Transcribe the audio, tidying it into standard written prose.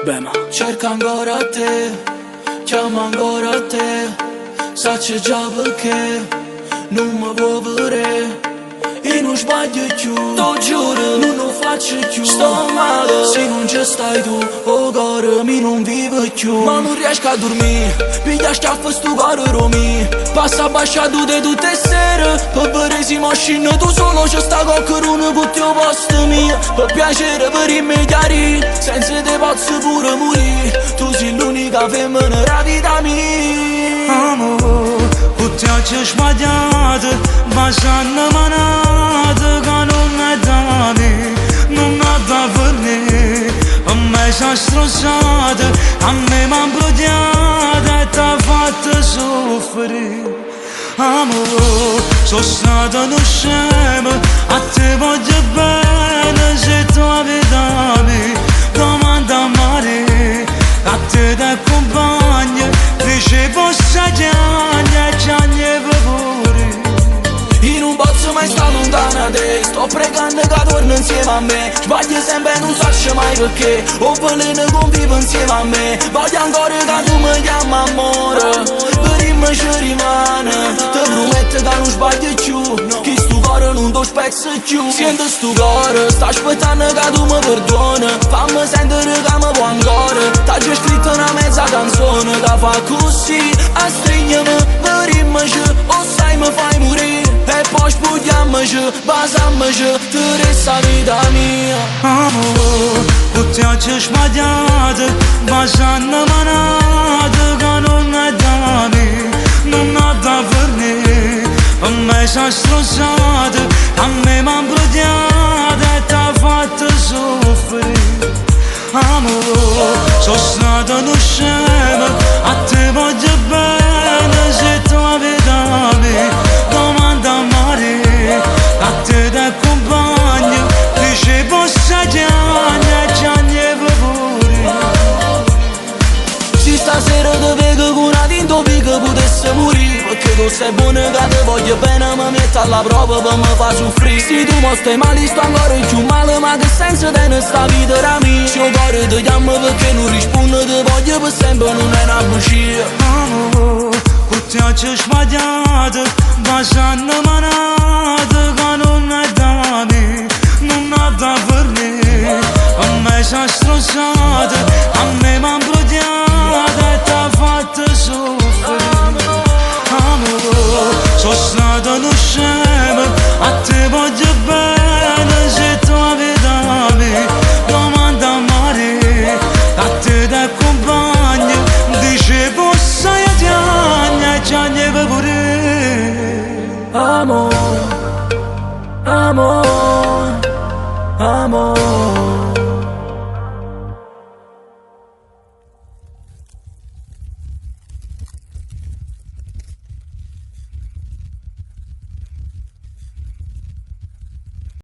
Bema. Cerca ancora te, chiama ancora te, sa c'è già perché non mi vuoi vedere. E non sbaglio più, t'ho giuro, non lo faccio più. Sto male, se non ci stai tu, oh cuore, mi non vive più. Ma non riesco a dormire, piglia schiaffo sto cuore romi. Passa basciato di tutte le sere, per vedere se macchina tu solo c'è sta qualcuno per te posto mio. Per piacere, per immediare, senza te posso pure morire. Tu sei l'unica femmina della vita mia. Amor, puteați sbagliate, bașană manată, ca nu ne dame, nu ne da vârne. Îmi s-a strosată, a me m-am brodeată, ta fată suferi. Amor, sono stata non scema, a te voglio bene, se tu avete domanda mare, a te ti accompagno, dicevo saggiagna, giagna pure. Io non posso mai stare lontana da te, sto pregando che torni insieme a me. Sbaglio sempre e non so mai perché, ho veleno convivo insieme a me. Voglio ancora che tu mi chiami amore, per me ci rimane. Ti prometto che non sbaglio più, che sto cuore non ti spezza più. Sento sto cuore, sto aspettando che tu mi perdoni. Fammi sentire che mi può ancora. T'ho scritto una mezza canzone che fa così, a stringermi, verimmoci, o sai mi fai morire. E poi spugliammoci, basammoci, tu resta vita mia. Amor, puteați sbagliate, bașană manată, ca nu ne dame, nu ne da vârne. Îmi s-a strosată, a me m-am brodeată, ta fată suferi. Amor, sono stata non scema, a te voglio bene, se tu avete domanda mare, a te ti accompagno, dicevo saggiagna, giagna pure. Se stasera ti vedo con una tinta che potesse morire, perché tu sei buona che ti voglio bene, mi metto alla prova per me fa soffrire. Se tu mi stai male sto ancora più male, ma che senso tiene sta vita da mia? Se il cuore ti chiama perché non risponde, ti voglio per sempre, non è una bugia. Amor, puteați sbagliate, bașană manată, ca nu ne dame, nu ne da vârne. Îmi s-a strosată, a me m-am brodeată, ta fată suferi. Amor, sono stata non scema, a te voglio bene, se tu avete domanda mare, a te ti accompagno, dicevo sai giagna, giagna pure. Amor, amor, amor.